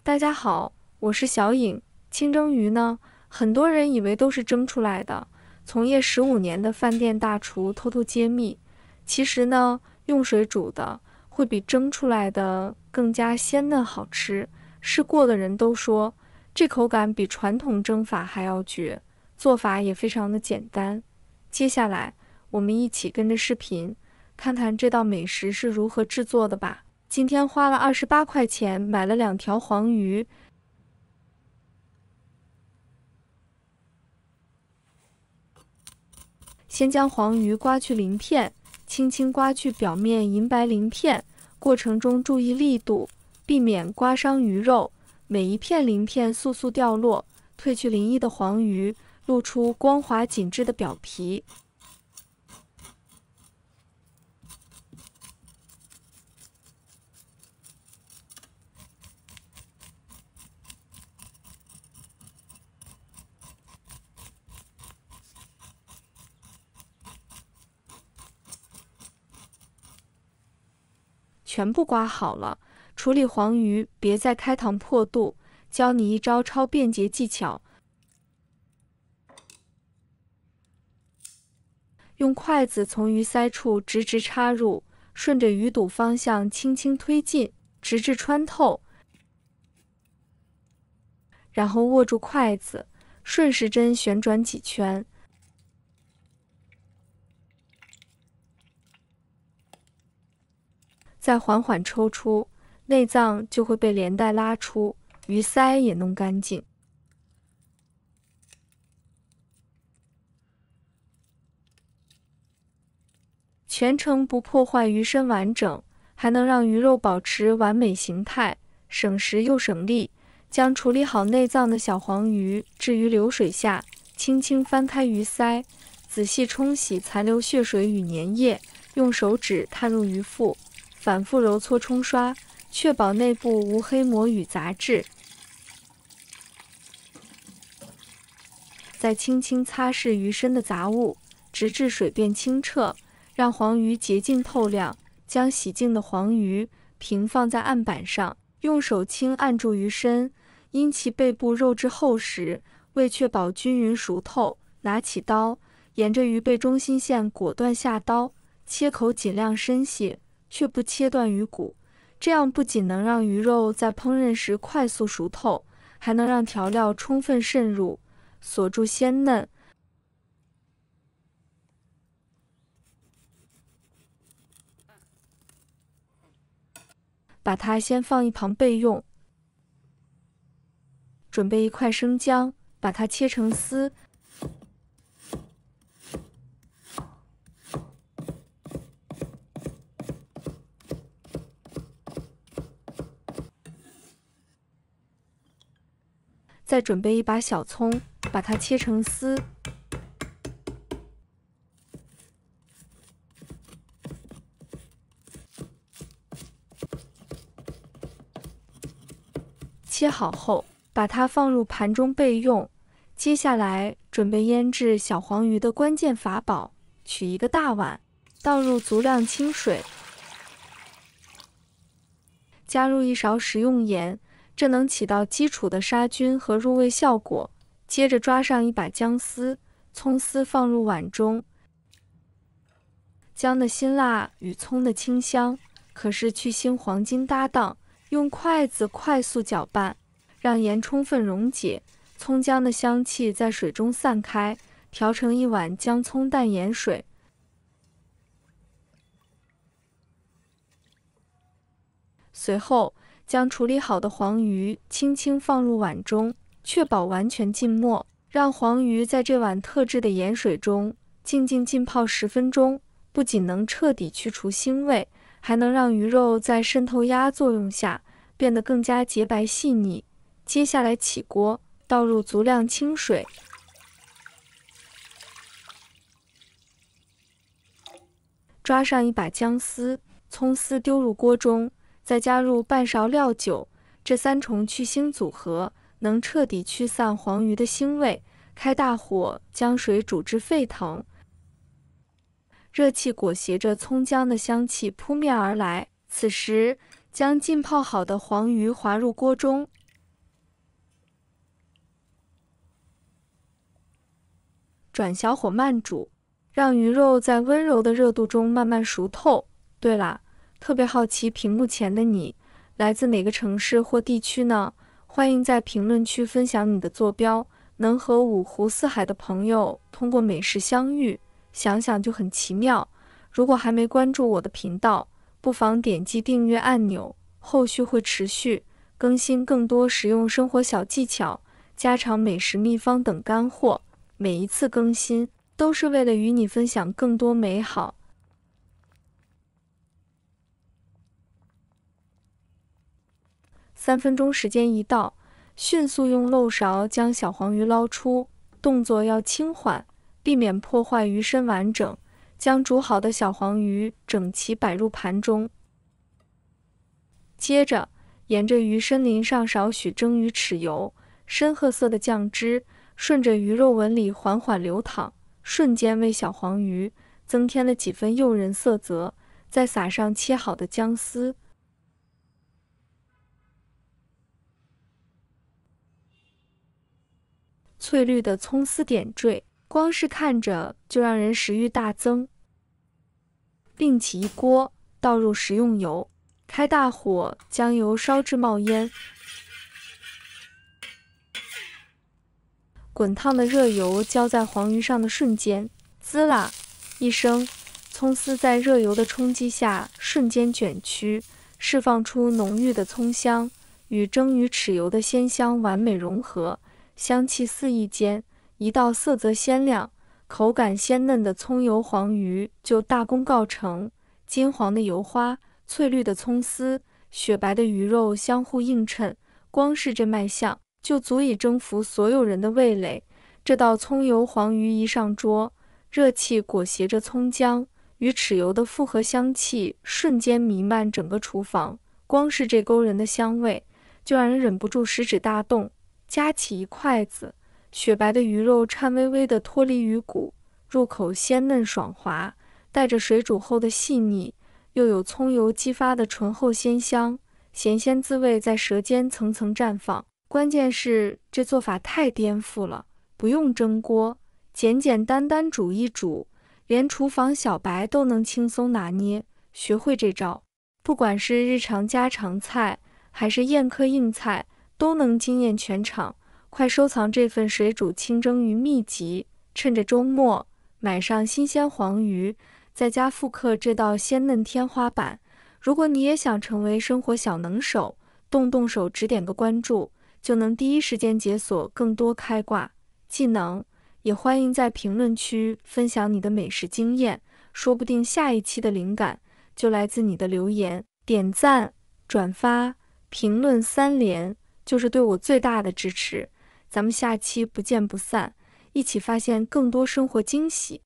大家好，我是小颖。清蒸鱼呢，很多人以为都是蒸出来的。从业15年的饭店大厨偷偷揭秘，其实呢，用水煮的会比蒸出来的更加鲜嫩好吃。试过的人都说，这口感比传统蒸法还要绝，做法也非常的简单。接下来，我们一起跟着视频，看看这道美食是如何制作的吧。今天花了28块钱买了2条黄鱼，先将黄鱼刮去鳞片，轻轻刮去表面银白鳞片，过程中注意力度，避免刮伤鱼肉，每一片鳞片速速掉落。褪去鳞翼的黄鱼，露出光滑紧致的表皮。全部刮好了，处理黄鱼别再开膛破肚，教你一招超便捷技巧。用筷子从鱼鳃处直直插入，顺着鱼肚方向轻轻推进，直至穿透，然后握住筷子，顺时针旋转几圈。再缓缓抽出，内脏就会被连带拉出，鱼鳃也弄干净。全程不破坏鱼身完整，还能让鱼肉保持完美形态，省时又省力。将处理好内脏的小黄鱼置于流水下，轻轻翻开鱼鳃，仔细冲洗残留血水与粘液，用手指探入鱼腹，反复揉搓冲刷，确保内部无黑膜与杂质。再轻轻擦拭鱼身的杂物，直至水变清澈，让黄鱼洁净透亮。将洗净的黄鱼平放在案板上，用手轻按住鱼身，因其背部肉质厚实，为确保均匀熟透，拿起刀，沿着鱼背中心线果断下刀，切口尽量深些，却不切断鱼骨。这样不仅能让鱼肉在烹饪时快速熟透，还能让调料充分渗入，锁住鲜嫩。把它先放一旁备用。准备一块生姜，把它切成丝。再准备一把小葱，把它切成丝。切好后，把它放入盘中备用。接下来准备腌制小黄鱼的关键法宝，取一个大碗，倒入足量清水，加入1勺食用盐，这能起到基础的杀菌和入味效果。接着抓上一把姜丝，葱丝放入碗中。姜的辛辣与葱的清香，可是去腥黄金搭档。用筷子快速搅拌，让盐充分溶解，葱姜的香气在水中散开，调成一碗姜葱淡盐水。随后，将处理好的黄鱼轻轻放入碗中，确保完全浸没，让黄鱼在这碗特制的盐水中静静浸泡10分钟，不仅能彻底去除腥味，还能让鱼肉在渗透压作用下变得更加洁白细腻。接下来起锅，倒入足量清水，抓上一把姜丝、葱丝丢入锅中，再加入半勺料酒，这3重去腥组合能彻底驱散黄鱼的腥味。开大火将水煮至沸腾，热气裹挟着葱姜的香气扑面而来。此时，将浸泡好的黄鱼滑入锅中，转小火慢煮，让鱼肉在温柔的热度中慢慢熟透。对啦，特别好奇屏幕前的你，来自哪个城市或地区呢？欢迎在评论区分享你的坐标。能和五湖四海的朋友通过美食相遇，想想就很奇妙。如果还没关注我的频道，不妨点击订阅按钮，后续会持续更新更多实用生活小技巧、家常美食秘方等干货。每一次更新都是为了与你分享更多美好。3分钟时间一到，迅速用漏勺将小黄鱼捞出，动作要轻缓，避免破坏鱼身完整。将煮好的小黄鱼整齐摆入盘中，接着沿着鱼身淋上少许蒸鱼豉油，深褐色的酱汁顺着鱼肉纹理缓缓流淌，瞬间为小黄鱼增添了几分诱人色泽。再撒上切好的姜丝，翠绿的葱丝点缀，光是看着就让人食欲大增。另起一锅，倒入食用油，开大火将油烧至冒烟。滚烫的热油浇在黄鱼上的瞬间，滋啦一声，葱丝在热油的冲击下瞬间卷曲，释放出浓郁的葱香，与蒸鱼豉油的鲜香完美融合，香气四溢间，一道色泽鲜亮、口感鲜嫩的葱油黄鱼就大功告成。金黄的油花、翠绿的葱丝、雪白的鱼肉相互映衬，光是这卖相就足以征服所有人的味蕾。这道葱油黄鱼一上桌，热气裹挟着葱姜与豉油的复合香气瞬间弥漫整个厨房，光是这勾人的香味就让人忍不住食指大动，夹起一筷子。雪白的鱼肉颤巍巍地脱离鱼骨，入口鲜嫩爽滑，带着水煮后的细腻，又有葱油激发的醇厚鲜香，咸鲜滋味在舌尖层层绽放。关键是这做法太颠覆了，不用蒸锅，简简单单煮一煮，连厨房小白都能轻松拿捏。学会这招，不管是日常家常菜还是宴客硬菜，都能惊艳全场。快收藏这份水煮清蒸鱼秘籍，趁着周末买上新鲜黄鱼，在家复刻这道鲜嫩天花板。如果你也想成为生活小能手，动手只点个关注，就能第一时间解锁更多开挂技能。也欢迎在评论区分享你的美食经验，说不定下一期的灵感就来自你的留言。点赞、转发、评论3连，就是对我最大的支持。咱们下期不见不散，一起发现更多生活惊喜。